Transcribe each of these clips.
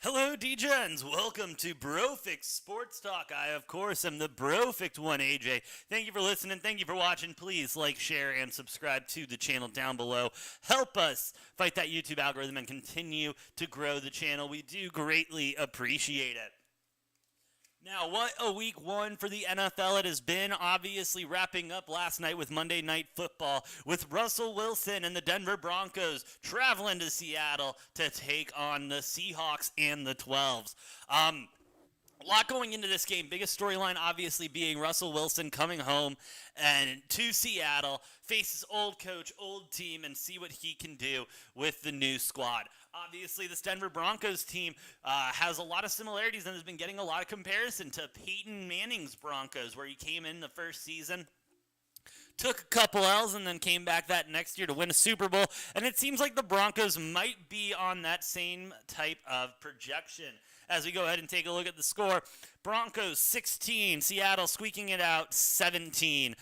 Hello, Degens. Welcome to Brofect Sports Talk. I, of course, am the Brofect one, AJ. Thank you for listening. Thank you for watching. Please like, share, and subscribe to the channel down below. Help us fight that YouTube algorithm and continue to grow the channel. We do greatly appreciate it. Now, what a week one for the NFL it has been. Obviously, wrapping up last night with Monday Night Football, with Russell Wilson and the Denver Broncos traveling to Seattle to take on the Seahawks and the 12s. A lot going into this game. Biggest storyline obviously being Russell Wilson coming home and to Seattle, face his old coach, old team, and see what he can do with the new squad. Obviously, this Denver Broncos team has a lot of similarities and has been getting a lot of comparison to Peyton Manning's Broncos, where he came in the first season, took a couple L's, and then came back that next year to win a Super Bowl. And it seems like the Broncos might be on that same type of projection. As we go ahead and take a look at the score, Broncos 16, Seattle squeaking it out 17.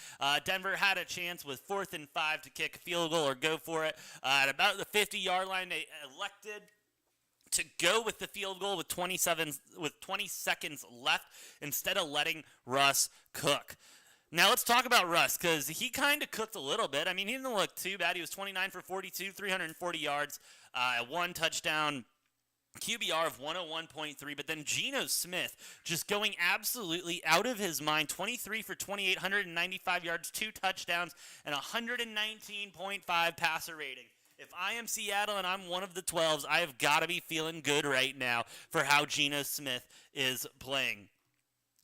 Denver had a chance with 4th and 5 to kick a field goal or go for it. At about the 50-yard line, they elected to go with the field goal with 20 seconds left instead of letting Russ cook. Now let's talk about Russ, because he kind of cooked a little bit. I mean, he didn't look too bad. He was 29 for 42, 340 yards, one touchdown, QBR of 101.3, but then Geno Smith just going absolutely out of his mind, 23 for 28, 195 yards, 2 touchdowns, and 119.5 passer rating. If I am Seattle and I'm one of the 12s, I have got to be feeling good right now for how Geno Smith is playing.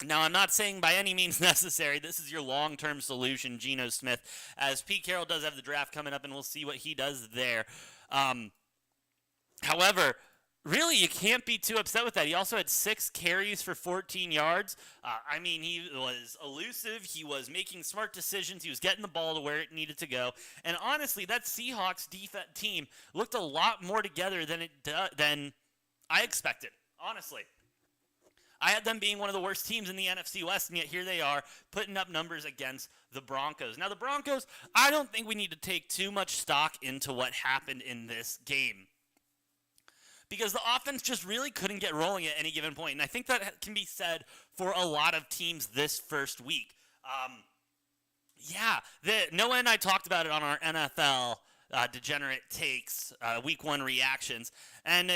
Now, I'm not saying by any means necessary this is your long-term solution, Geno Smith, as Pete Carroll does have the draft coming up, and we'll see what he does there. However, really, you can't be too upset with that. He also had 6 carries for 14 yards. I mean, he was elusive. He was making smart decisions. He was getting the ball to where it needed to go. And honestly, that Seahawks team looked a lot more together than I expected, honestly. I had them being one of the worst teams in the NFC West, and yet here they are putting up numbers against the Broncos. Now, the Broncos, I don't think we need to take too much stock into what happened in this game, because the offense just really couldn't get rolling at any given point. And I think that can be said for a lot of teams this first week. Noah and I talked about it on our NFL Degenerate Takes week 1 reactions. And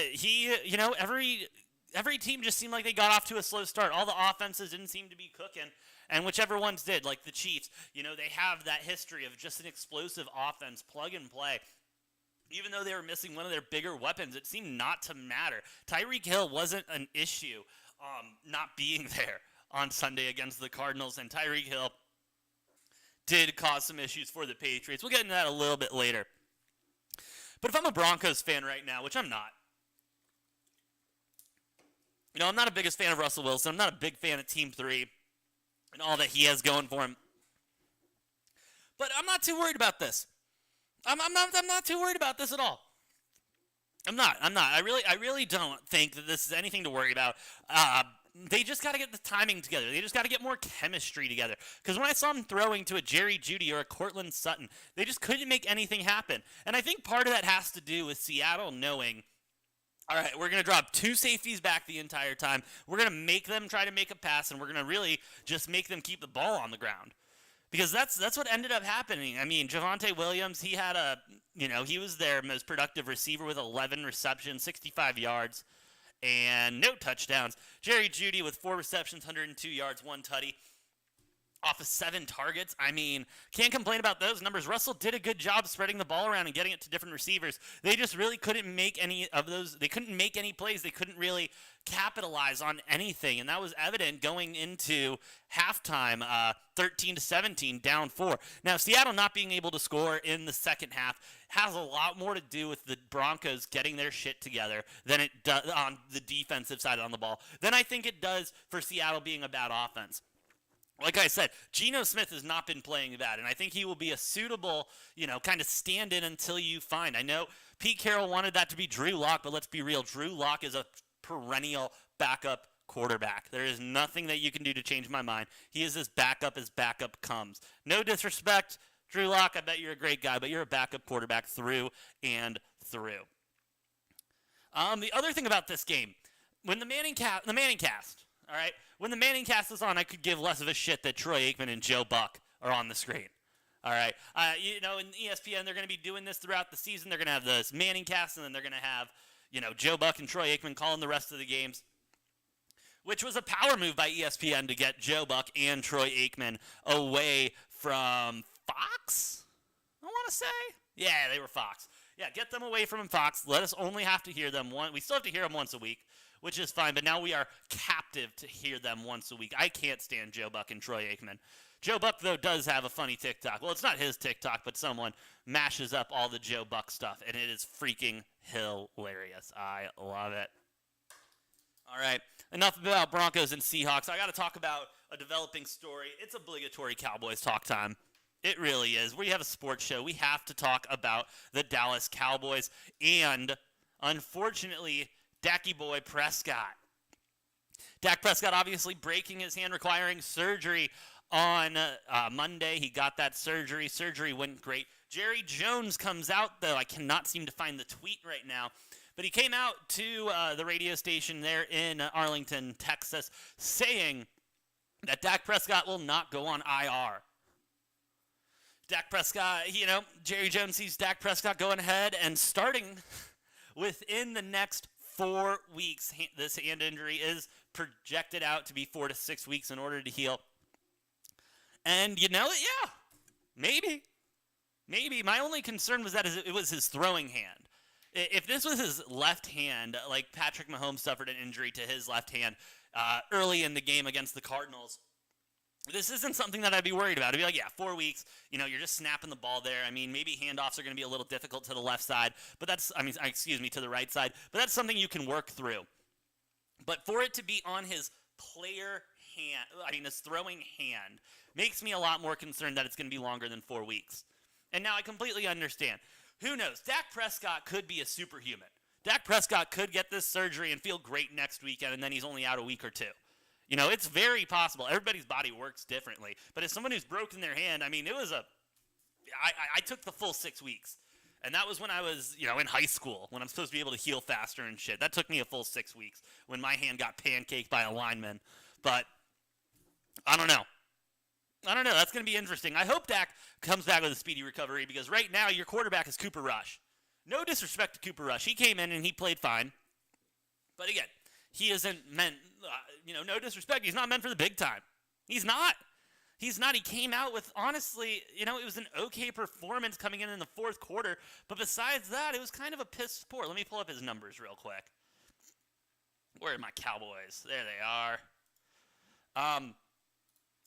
every team just seemed like they got off to a slow start. All the offenses didn't seem to be cooking. And whichever ones did, like the Chiefs, they have that history of just an explosive offense, plug and play. Even though they were missing one of their bigger weapons, it seemed not to matter. Tyreek Hill wasn't an issue not being there on Sunday against the Cardinals, and Tyreek Hill did cause some issues for the Patriots. We'll get into that a little bit later. But if I'm a Broncos fan right now, which I'm not, I'm not a biggest fan of Russell Wilson. I'm not a big fan of Team 3 and all that he has going for him. But I'm not too worried about this. I'm not too worried about this at all. I'm not. I really don't think that this is anything to worry about. They just got to get the timing together. They just got to get more chemistry together. Because when I saw them throwing to a Jerry Jeudy or a Cortland Sutton, they just couldn't make anything happen. And I think part of that has to do with Seattle knowing, all right, we're going to drop 2 safeties back the entire time. We're going to make them try to make a pass, and we're going to really just make them keep the ball on the ground. Because that's what ended up happening. I mean, Javonte Williams, he was their most productive receiver with 11 receptions, 65 yards, and no touchdowns. Jerry Jeudy with 4 receptions, 102 yards, 1 tutty, off of 7 targets. I mean, can't complain about those numbers. Russell did a good job spreading the ball around and getting it to different receivers. They just really couldn't make any of those. They couldn't make any plays. They couldn't really capitalize on anything, and that was evident going into halftime, 13-17, down 4. Now, Seattle not being able to score in the second half has a lot more to do with the Broncos getting their shit together than it does on the defensive side on the ball, than I think it does for Seattle being a bad offense. Like I said, Geno Smith has not been playing bad, and I think he will be a suitable, kind of stand-in until you find. I know Pete Carroll wanted that to be Drew Lock, but let's be real. Drew Lock is a perennial backup quarterback. There is nothing that you can do to change my mind. He is as backup comes. No disrespect, Drew Lock, I bet you're a great guy, but you're a backup quarterback through and through. The other thing about this game, when the Manning cast, all right, when the Manning cast is on, I could give less of a shit that Troy Aikman and Joe Buck are on the screen. All right, in ESPN, they're going to be doing this throughout the season. They're going to have this Manning cast, and then they're going to have, Joe Buck and Troy Aikman calling the rest of the games, which was a power move by ESPN to get Joe Buck and Troy Aikman away from Fox, I want to say. Yeah, they were Fox. Yeah, get them away from Fox. Let us only have to hear them we still have to hear them once a week, which is fine, but now we are captive to hear them once a week. I can't stand Joe Buck and Troy Aikman. Joe Buck, though, does have a funny TikTok. Well, it's not his TikTok, but someone mashes up all the Joe Buck stuff, and it is freaking hilarious. I love it. All right, enough about Broncos and Seahawks. I got to talk about a developing story. It's obligatory Cowboys talk time. It really is. We have a sports show. We have to talk about the Dallas Cowboys and, unfortunately, Dacky Boy Prescott. Dak Prescott obviously breaking his hand, requiring surgery on Monday. He got that surgery. Surgery went great. Jerry Jones comes out, though. I cannot seem to find the tweet right now. But he came out to the radio station there in Arlington, Texas, saying that Dak Prescott will not go on IR. Dak Prescott, Jerry Jones sees Dak Prescott going ahead and starting within the next 4 weeks. This hand injury is projected out to be 4 to 6 weeks in order to heal. And maybe. My only concern was that it was his throwing hand. If this was his left hand, like Patrick Mahomes suffered an injury to his left hand early in the game against the Cardinals, this isn't something that I'd be worried about. I'd be like, 4 weeks, you're just snapping the ball there. I mean, maybe handoffs are going to be a little difficult to the left side, but to the right side, but that's something you can work through. But for it to be on his his throwing hand, makes me a lot more concerned that it's going to be longer than 4 weeks. And now I completely understand. Who knows? Dak Prescott could be a superhuman. Dak Prescott could get this surgery and feel great next weekend, and then he's only out a week or two. It's very possible. Everybody's body works differently. But as someone who's broken their hand, it was I took the full 6 weeks. And that was when I was, in high school, when I'm supposed to be able to heal faster and shit. That took me a full 6 weeks when my hand got pancaked by a lineman. But I don't know. That's going to be interesting. I hope Dak comes back with a speedy recovery because right now your quarterback is Cooper Rush. No disrespect to Cooper Rush. He came in and he played fine. But again, he isn't meant, no disrespect. He's not meant for the big time. He's not. He came out with, honestly, it was an okay performance coming in the fourth quarter. But besides that, it was kind of a piss poor. Let me pull up his numbers real quick. Where are my Cowboys? There they are.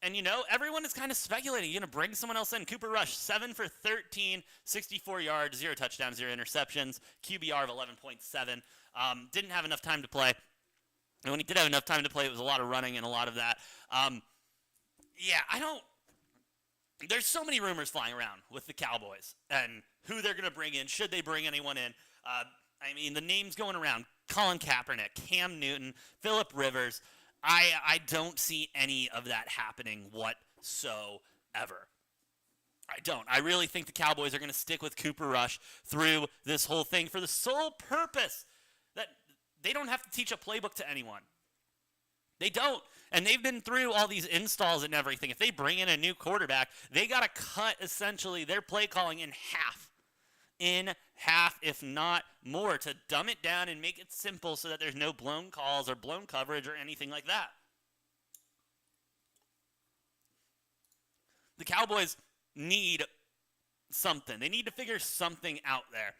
And, everyone is kind of speculating. You're going to bring someone else in. Cooper Rush, 7 for 13, 64 yards, 0 touchdowns, 0 interceptions, QBR of 11.7. Didn't have enough time to play. And when he did have enough time to play, it was a lot of running and a lot of that. There's so many rumors flying around with the Cowboys and who they're going to bring in. Should they bring anyone in? The names going around. Colin Kaepernick, Cam Newton, Phillip Rivers. I don't see any of that happening whatsoever. I don't. I really think the Cowboys are going to stick with Cooper Rush through this whole thing for the sole purpose that they don't have to teach a playbook to anyone. They don't. And they've been through all these installs and everything. If they bring in a new quarterback, they got to cut, essentially, their play calling in half. If not more, to dumb it down and make it simple so that there's no blown calls or blown coverage or anything like that. The Cowboys need something. They need to figure something out there.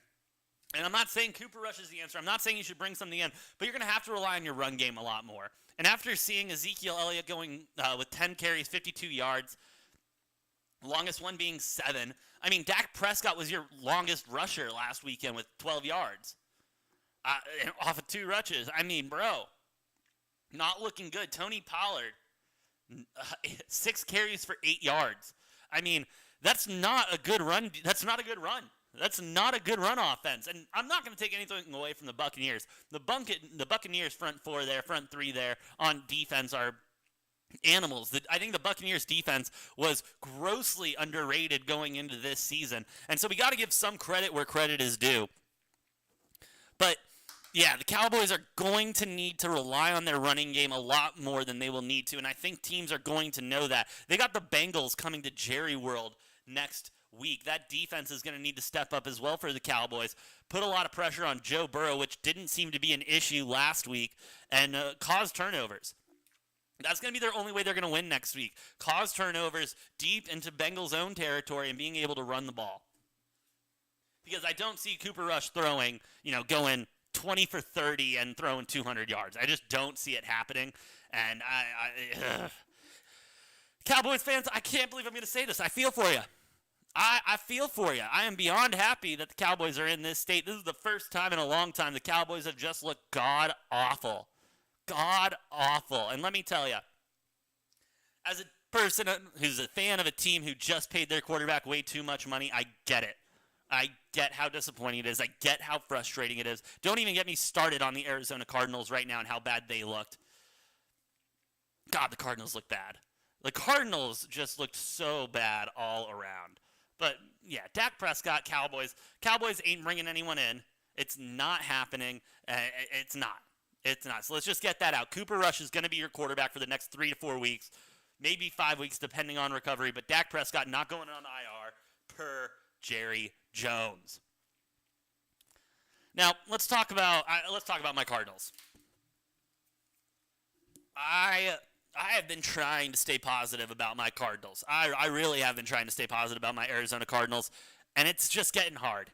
And I'm not saying Cooper Rush is the answer. I'm not saying you should bring something in, but you're going to have to rely on your run game a lot more. And after seeing Ezekiel Elliott going with 10 carries, 52 yards, longest one being 7, Dak Prescott was your longest rusher last weekend with 12 yards off of 2 rushes. Bro, not looking good. Tony Pollard, 6 carries for 8 yards. That's not a good run. That's not a good run. That's not a good run offense. And I'm not going to take anything away from the Buccaneers. The Buccaneers front 4 there, front 3 there on defense are animals. I think the Buccaneers defense was grossly underrated going into this season. And so we got to give some credit where credit is due. But, Yeah, the Cowboys are going to need to rely on their running game a lot more than they will need to, and I think teams are going to know that. They got the Bengals coming to Jerry World next week. That defense is going to need to step up as well for the Cowboys. Put a lot of pressure on Joe Burrow, which didn't seem to be an issue last week, and cause turnovers. That's going to be their only way they're going to win next week. Cause turnovers deep into Bengals' own territory and being able to run the ball. Because I don't see Cooper Rush throwing, going 20 for 30 and throwing 200 yards. I just don't see it happening. And Cowboys fans, I can't believe I'm going to say this. I feel for you. I feel for you. I am beyond happy that the Cowboys are in this state. This is the first time in a long time the Cowboys have just looked god-awful. God-awful. And let me tell you, as a person who's a fan of a team who just paid their quarterback way too much money, I get it. I get how disappointing it is. I get how frustrating it is. Don't even get me started on the Arizona Cardinals right now and how bad they looked. God, the Cardinals look bad. The Cardinals just looked so bad all around. But, yeah, Dak Prescott, Cowboys. Cowboys ain't bringing anyone in. It's not happening. It's not. It's not. So let's just get that out. Cooper Rush is going to be your quarterback for the next 3 to 4 weeks, maybe 5 weeks depending on recovery. But Dak Prescott not going on IR per Jerry Jones. Now, let's talk about my Cardinals. I have been trying to stay positive about my Cardinals. I really have been trying to stay positive about my Arizona Cardinals, and it's just getting hard.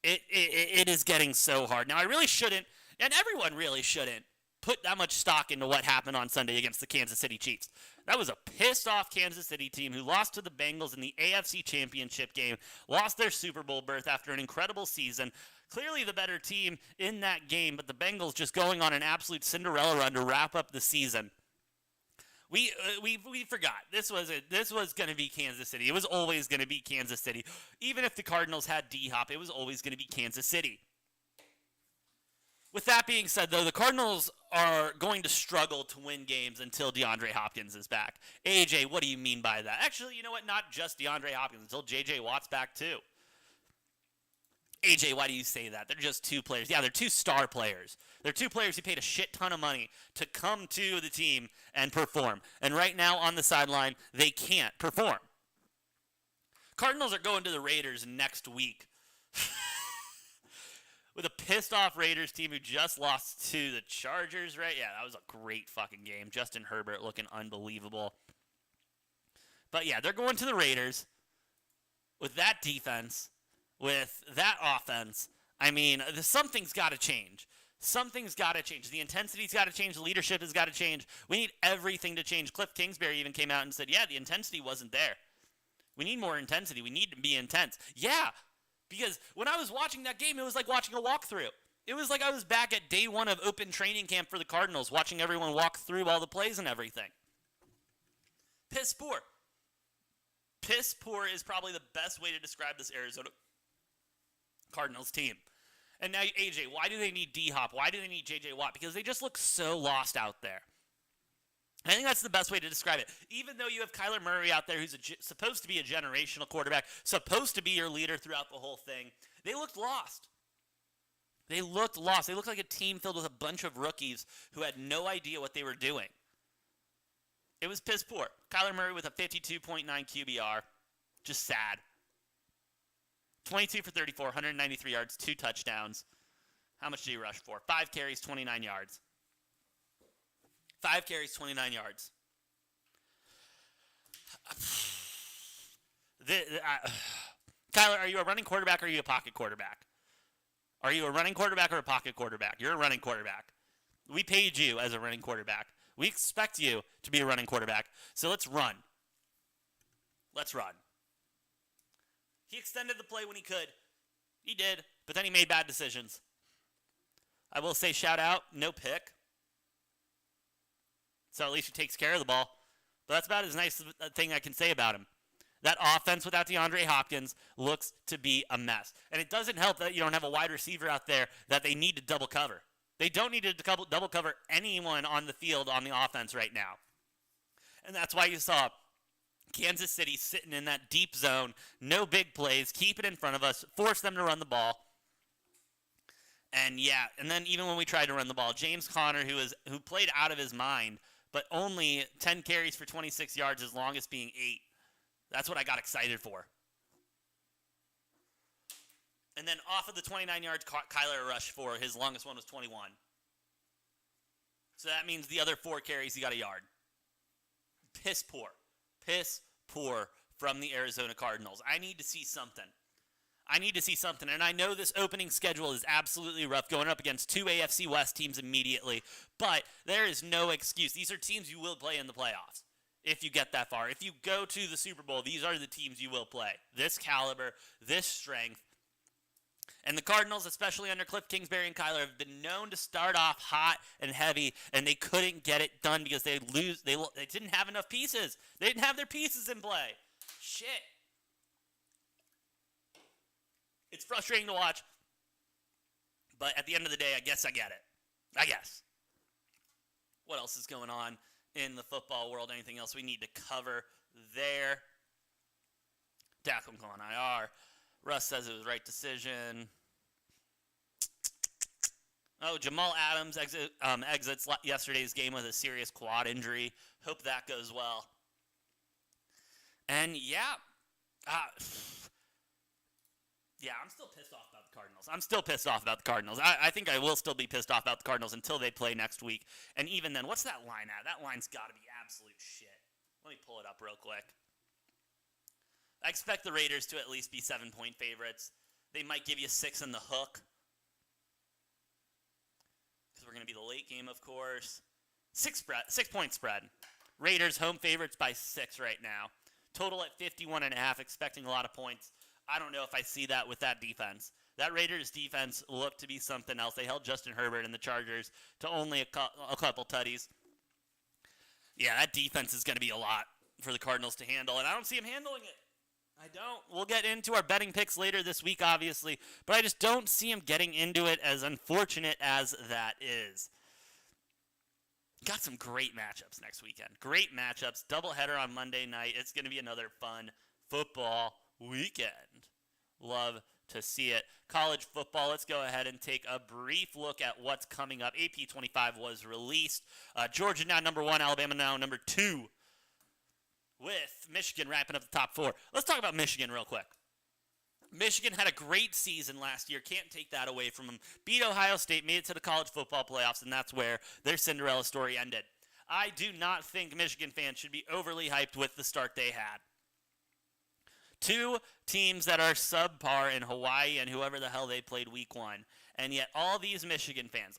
It is getting so hard. Now, I really shouldn't, and everyone really shouldn't, put that much stock into what happened on Sunday against the Kansas City Chiefs. That was a pissed-off Kansas City team who lost to the Bengals in the AFC Championship game, lost their Super Bowl berth after an incredible season. Clearly the better team in that game, but the Bengals just going on an absolute Cinderella run to wrap up the season. We forgot. This was going to be Kansas City. It was always going to be Kansas City. Even if the Cardinals had D-Hop, it was always going to be Kansas City. With that being said, though, the Cardinals are going to struggle to win games until DeAndre Hopkins is back. AJ, what do you mean by that? Actually, you know what? Not just DeAndre Hopkins, until J.J. Watt's back, too. AJ, why do you say that? They're just two players. Yeah, they're two star players. They're two players who paid a shit ton of money to come to the team and perform. And right now on the sideline, they can't perform. Cardinals are going to the Raiders next week. With a pissed-off Raiders team who just lost to the Chargers, right? Yeah, that was a great fucking game. Justin Herbert looking unbelievable. But yeah, they're going to the Raiders with that defense, with that offense. I mean, something's got to change. Something's got to change. The intensity's got to change. The leadership has got to change. We need everything to change. Cliff Kingsbury even came out and said, yeah, the intensity wasn't there. We need more intensity. We need to be intense. Yeah. Because when I was watching that game, it was like watching a walkthrough. It was like I was back at day one of open training camp for the Cardinals, watching everyone walk through all the plays and everything. Piss poor. Piss poor is probably the best way to describe this Arizona Cardinals team. And now, AJ, why do they need D-Hop? Why do they need J.J. Watt? Because they just look so lost out there. I think that's the best way to describe it. Even though you have Kyler Murray out there who's supposed to be a generational quarterback, supposed to be your leader throughout the whole thing, they looked lost. They looked lost. They looked like a team filled with a bunch of rookies who had no idea what they were doing. It was piss poor. Kyler Murray with a 52.9 QBR. Just sad. 22 for 34, 193 yards, 2 touchdowns. How much did he rush for? 5 carries, 29 yards. 5 carries, 29 yards. Kyler, are you a running quarterback or are you a pocket quarterback? Are you a running quarterback or a pocket quarterback? You're a running quarterback. We paid you as a running quarterback. We expect you to be a running quarterback. So let's run. Let's run. He extended the play when he could. He did, but then he made bad decisions. I will say shout out, no pick. So at least he takes care of the ball. But that's about as nice a thing I can say about him. That offense without DeAndre Hopkins looks to be a mess. And it doesn't help that you don't have a wide receiver out there that they need to double cover. They don't need to double cover anyone on the field on the offense right now. And that's why you saw Kansas City sitting in that deep zone, no big plays, keep it in front of us, force them to run the ball. And yeah, and then even when we tried to run the ball, James Conner, who played out of his mind, but only 10 carries for 26 yards, his longest being 8. That's what I got excited for. And then off of the 29 yards, Kyler rushed for his longest one was 21. So that means the other 4 carries, he got a yard. Piss poor from the Arizona Cardinals. I need to see something. And I know this opening schedule is absolutely rough, going up against 2 AFC West teams immediately, but there is no excuse. These are teams you will play in the playoffs if you get that far. If you go to the Super Bowl, these are the teams you will play. This caliber, this strength. And the Cardinals, especially under Cliff Kingsbury and Kyler, have been known to start off hot and heavy, and they couldn't get it done because they didn't have enough pieces. They didn't have their pieces in play. Shit. It's frustrating to watch, but at the end of the day, I guess I get it. I guess. What else is going on in the football world? Anything else we need to cover there? Dak on IR. Russ says it was the right decision. Oh, Jamal Adams exits yesterday's game with a serious quad injury. Hope that goes well. And yeah, I'm still pissed off about the Cardinals. I think I will still be pissed off about the Cardinals until they play next week. And even then, what's that line at? That line's got to be absolute shit. Let me pull it up real quick. I expect the Raiders to at least be 7-point favorites. They might give you 6 in the hook. Because we're going to be the late game, of course. 6-point spread. Raiders home favorites by 6 right now. Total at 51.5, expecting a lot of points. I don't know if I see that with that defense. That Raiders defense looked to be something else. They held Justin Herbert and the Chargers to only a couple tutties. Yeah, that defense is going to be a lot for the Cardinals to handle, and I don't see them handling it. I don't. We'll get into our betting picks later this week, obviously, but I just don't see them getting into it, as unfortunate as that is. Got some great matchups next weekend. Great matchups. Doubleheader on Monday night. It's going to be another fun football weekend. Love to see it. College football, let's go ahead and take a brief look at what's coming up. AP 25 was released. Georgia now number 1, Alabama now number 2, with Michigan wrapping up the top 4. Let's talk about Michigan real quick. Michigan had a great season last year. Can't take that away from them. Beat Ohio State, made it to the college football playoffs, and that's where their Cinderella story ended. I do not think Michigan fans should be overly hyped with the start they had. 2 teams that are subpar in Hawaii and whoever the hell they played week 1. And yet all these Michigan fans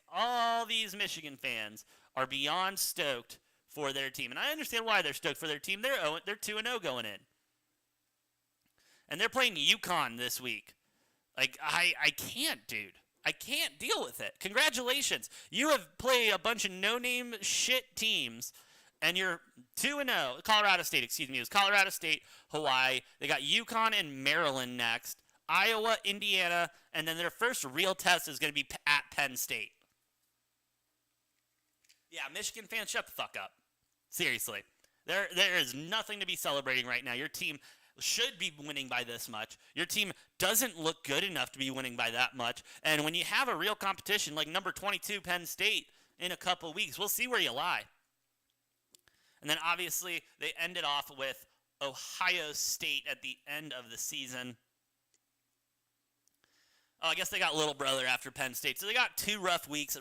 are beyond stoked for their team. And I understand why they're stoked for their team. They're 2-0 going in. And they're playing UConn this week. Like, I can't, dude. I can't deal with it. Congratulations. You have played a bunch of no-name shit teams, and you're 2-0. Colorado State, excuse me. It was Colorado State, Hawaii. They got UConn and Maryland next. Iowa, Indiana, and then their first real test is going to be at Penn State. Yeah, Michigan fans, shut the fuck up. Seriously. There is nothing to be celebrating right now. Your team should be winning by this much. Your team doesn't look good enough to be winning by that much. And when you have a real competition like number 22 Penn State in a couple weeks, we'll see where you lie. And then obviously they ended off with Ohio State at the end of the season. Oh, I guess they got little brother after Penn State. So they got 2 rough weeks,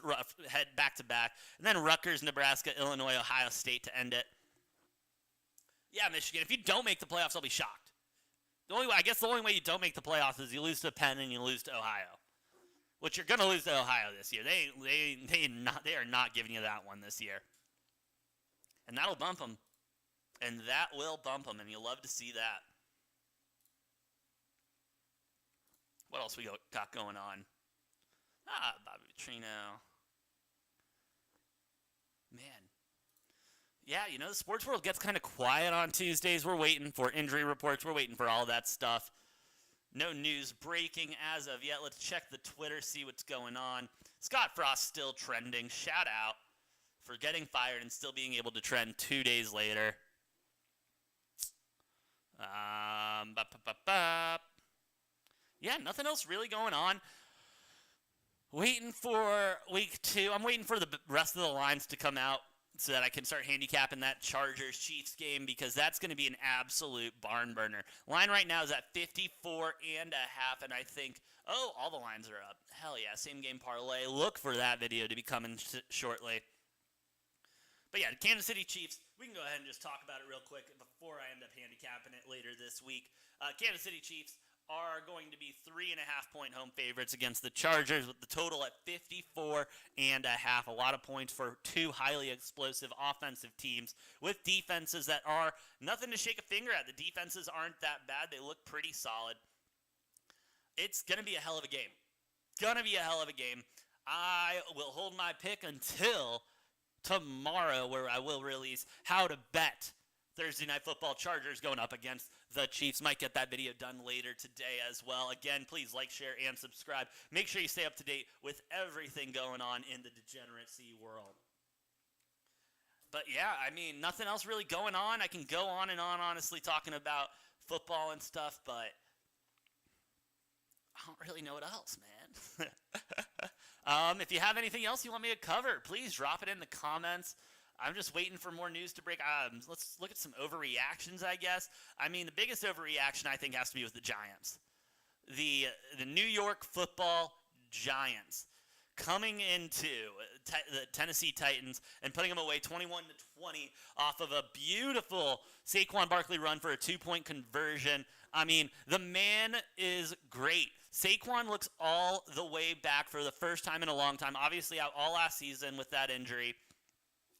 head back to back. And then Rutgers, Nebraska, Illinois, Ohio State to end it. Yeah, Michigan, if you don't make the playoffs, I'll be shocked. I guess the only way you don't make the playoffs is you lose to Penn and you lose to Ohio. Which you're going to lose to Ohio this year. They are not giving you that one this year. And that'll bump them. And that will bump them, and you'll love to see that. What else we got going on? Bobby Petrino. Man. Yeah, the sports world gets kind of quiet on Tuesdays. We're waiting for injury reports. We're waiting for all that stuff. No news breaking as of yet. Let's check the Twitter, see what's going on. Scott Frost still trending. Shout out for getting fired and still being able to trend 2 days later. Yeah, nothing else really going on. Waiting for week 2. I'm waiting for the rest of the lines to come out so that I can start handicapping that Chargers-Chiefs game, because that's going to be an absolute barn burner. Line right now is at 54.5, and I think, all the lines are up. Hell yeah, same game parlay. Look for that video to be coming shortly. But yeah, the Kansas City Chiefs, we can go ahead and just talk about it real quick before I end up handicapping it later this week. Kansas City Chiefs are going to be 3.5-point home favorites against the Chargers, with the total at 54.5. A lot of points for two highly explosive offensive teams with defenses that are nothing to shake a finger at. The defenses aren't that bad. They look pretty solid. It's going to be a hell of a game. I will hold my pick until tomorrow, where I will release how to bet Thursday Night Football Chargers going up against the Chiefs. Might get that video done later today as well. Again, please like, share, and subscribe. Make sure you stay up to date with everything going on in the degeneracy world. But yeah, I mean, nothing else really going on. I can go on and on, honestly, talking about football and stuff, but I don't really know what else, man. If you have anything else you want me to cover, please drop it in the comments. I'm just waiting for more news to break. Let's look at some overreactions, I guess. I mean, the biggest overreaction, I think, has to be with the Giants. The New York Football Giants coming into the Tennessee Titans and putting them away 21-20 off of a beautiful Saquon Barkley run for a 2-point conversion. I mean, the man is great. Saquon looks all the way back for the first time in a long time. Obviously out all last season with that injury.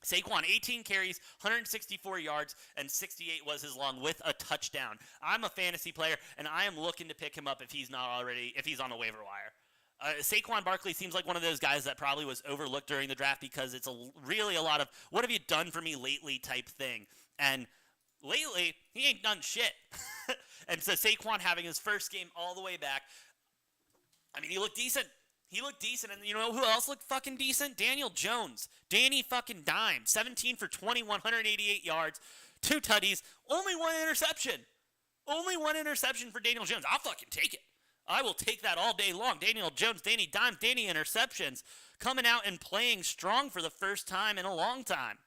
Saquon, 18 carries, 164 yards, and 68 was his long with a touchdown. I'm a fantasy player, and I am looking to pick him up if he's on the waiver wire. Saquon Barkley seems like one of those guys that probably was overlooked during the draft because it's really a lot of what have you done for me lately type thing. And lately, he ain't done shit. And so Saquon having his first game all the way back, I mean, he looked decent. And you know who else looked fucking decent? Daniel Jones. Danny fucking Dime. 17 for 20, 188 yards, 2 tutties, only 1 interception. Only 1 interception for Daniel Jones. I'll fucking take it. I will take that all day long. Daniel Jones, Danny Dime, Danny interceptions, coming out and playing strong for the first time in a long time.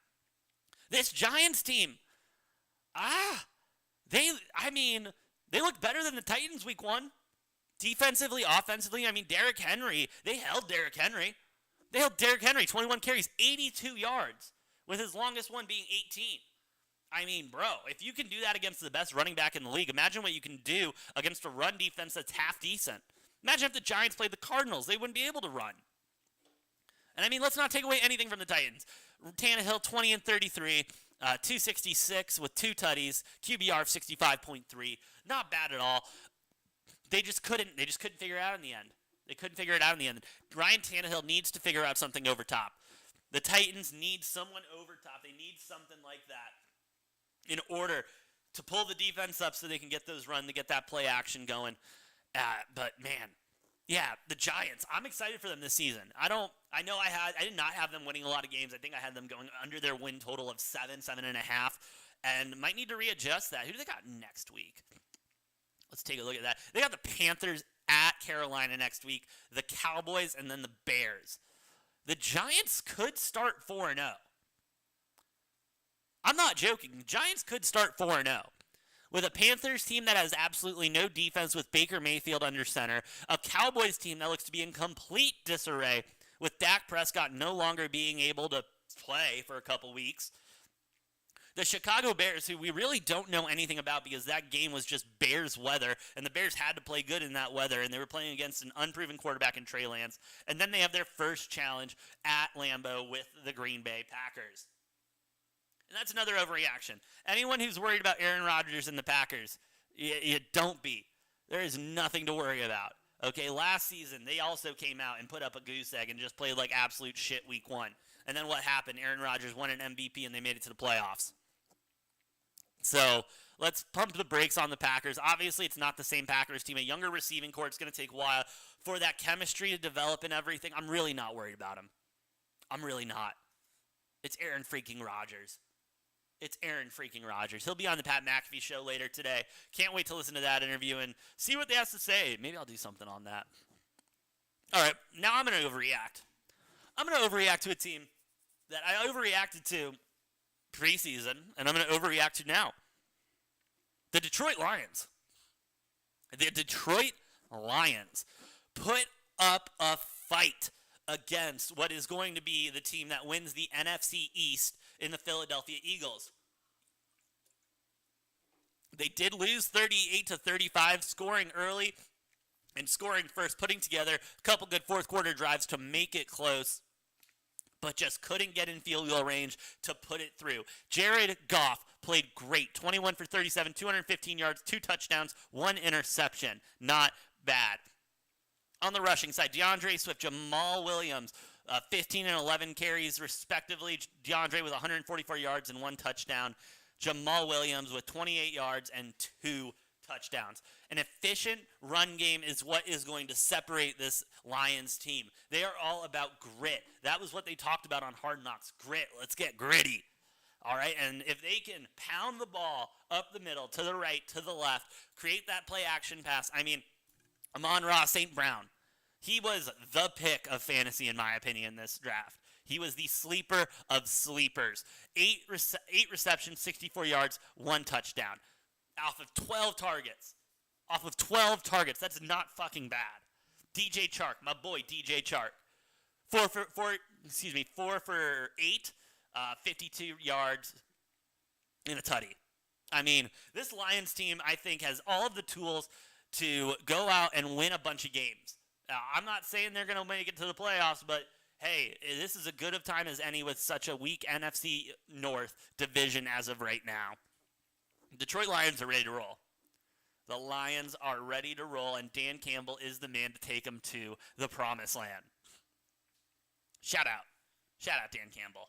This Giants team, they look better than the Titans week 1. Defensively, offensively, I mean, Derrick Henry, they held Derrick Henry. 21 carries, 82 yards, with his longest one being 18. I mean, bro, if you can do that against the best running back in the league, imagine what you can do against a run defense that's half decent. Imagine if the Giants played the Cardinals. They wouldn't be able to run. And I mean, let's not take away anything from the Titans. Tannehill, 20 and 33, 266 with 2 tutties, QBR of 65.3. Not bad at all. They just couldn't figure it out in the end. Ryan Tannehill needs to figure out something over top. The Titans need someone over top. They need something like that in order to pull the defense up so they can get those runs, to get that play action going. But man, yeah, the Giants. I'm excited for them this season. I did not have them winning a lot of games. I think I had them going under their win total of 7.5, and might need to readjust that. Who do they got next week? Let's take a look at that. They got the Panthers at Carolina next week, the Cowboys, and then the Bears. The Giants could start 4-0. I'm not joking. The Giants could start 4-0. With a Panthers team that has absolutely no defense with Baker Mayfield under center, a Cowboys team that looks to be in complete disarray with Dak Prescott no longer being able to play for a couple weeks, the Chicago Bears, who we really don't know anything about because that game was just Bears weather, and the Bears had to play good in that weather, and they were playing against an unproven quarterback in Trey Lance. And then they have their first challenge at Lambeau with the Green Bay Packers. And that's another overreaction. Anyone who's worried about Aaron Rodgers and the Packers, you don't be. There is nothing to worry about. Okay, last season, they also came out and put up a goose egg and just played like absolute shit week 1. And then what happened? Aaron Rodgers won an MVP, and they made it to the playoffs. So let's pump the brakes on the Packers. Obviously, it's not the same Packers team. A younger receiving core. It's going to take a while for that chemistry to develop and everything. I'm really not worried about him. I'm really not. It's Aaron freaking Rodgers. He'll be on the Pat McAfee show later today. Can't wait to listen to that interview and see what they have to say. Maybe I'll do something on that. All right, now I'm going to overreact. I'm going to overreact to a team that I overreacted to preseason, and I'm going to overreact to now. The Detroit Lions. The Detroit Lions put up a fight against what is going to be the team that wins the NFC East in the Philadelphia Eagles. They did lose 38-35, scoring early and scoring first, putting together a couple good fourth quarter drives to make it close, but just couldn't get in field goal range to put it through. Jared Goff played great. 21 for 37, 215 yards, 2 touchdowns, 1 interception. Not bad. On the rushing side, DeAndre Swift, Jamal Williams, 15 and 11 carries respectively. DeAndre with 144 yards and 1 touchdown. Jamal Williams with 28 yards and 2 touchdowns. An efficient run game is what is going to separate this Lions team. They are all about grit. That was what they talked about on Hard Knocks. Grit. Let's get gritty. All right, and if they can pound the ball up the middle, to the right, to the left, create that play action pass. I mean, Amon-Ra St. Brown, he was the pick of fantasy in my opinion this draft. He was the sleeper of sleepers. 8 receptions, 64 yards, 1 touchdown. Off of 12 targets. That's not fucking bad. DJ Chark, my boy DJ Chark. 4 for 8, 52 yards and a tutty. I mean, this Lions team, I think, has all of the tools to go out and win a bunch of games. I'm not saying they're going to make it to the playoffs, but hey, this is as good of time as any with such a weak NFC North division as of right now. Detroit Lions are ready to roll. The Lions are ready to roll, and Dan Campbell is the man to take them to the promised land. Shout out. Shout out, Dan Campbell.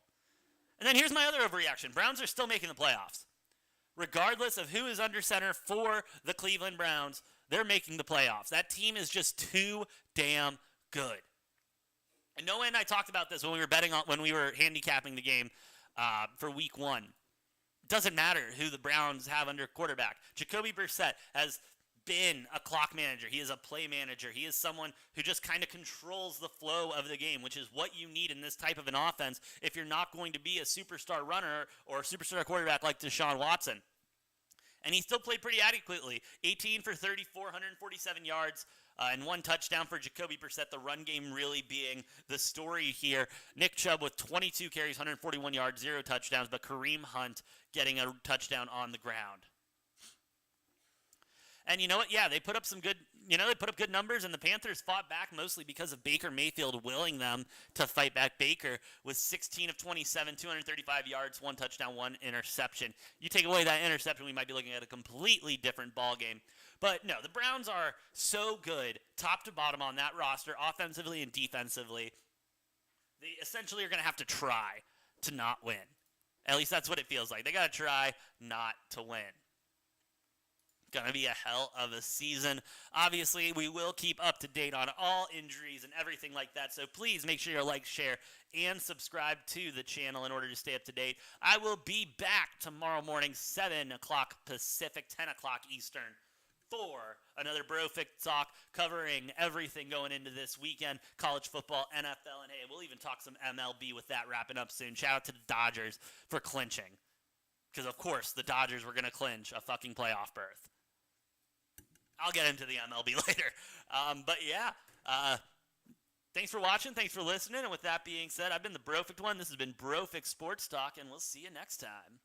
And then here's my other overreaction. Browns are still making the playoffs. Regardless of who is under center for the Cleveland Browns, they're making the playoffs. That team is just too damn good. And Noah and I talked about this when we were handicapping the game for week 1. It doesn't matter who the Browns have under quarterback. Jacoby Brissett has been a clock manager. He is a play manager. He is someone who just kind of controls the flow of the game, which is what you need in this type of an offense if you're not going to be a superstar runner or a superstar quarterback like Deshaun Watson. And he still played pretty adequately. 18 for 34, 147 yards, and 1 touchdown for Jacoby Brissett. The run game really being the story here. Nick Chubb with 22 carries, 141 yards, 0 touchdowns, but Kareem Hunt getting a touchdown on the ground. And you know what? Yeah, they put up good numbers, and the Panthers fought back mostly because of Baker Mayfield willing them to fight back. Baker with 16 of 27, 235 yards, 1 touchdown, 1 interception. You take away that interception, we might be looking at a completely different ball game. But no, the Browns are so good, top to bottom on that roster, offensively and defensively. They essentially are going to have to try to not win. At least that's what it feels like. They got to try not to win. Going to be a hell of a season. Obviously, we will keep up to date on all injuries and everything like that. So please make sure you like, share, and subscribe to the channel in order to stay up to date. I will be back tomorrow morning, 7 o'clock Pacific, 10 o'clock Eastern, for another Brofect talk covering everything going into this weekend, college football, NFL, and hey, we'll even talk some MLB with that wrapping up soon. Shout out to the Dodgers for clinching. Because, of course, the Dodgers were going to clinch a fucking playoff berth. I'll get into the MLB later. But yeah, thanks for watching. Thanks for listening. And with that being said, I've been the Brofect one. This has been Brofect Sports Talk, and we'll see you next time.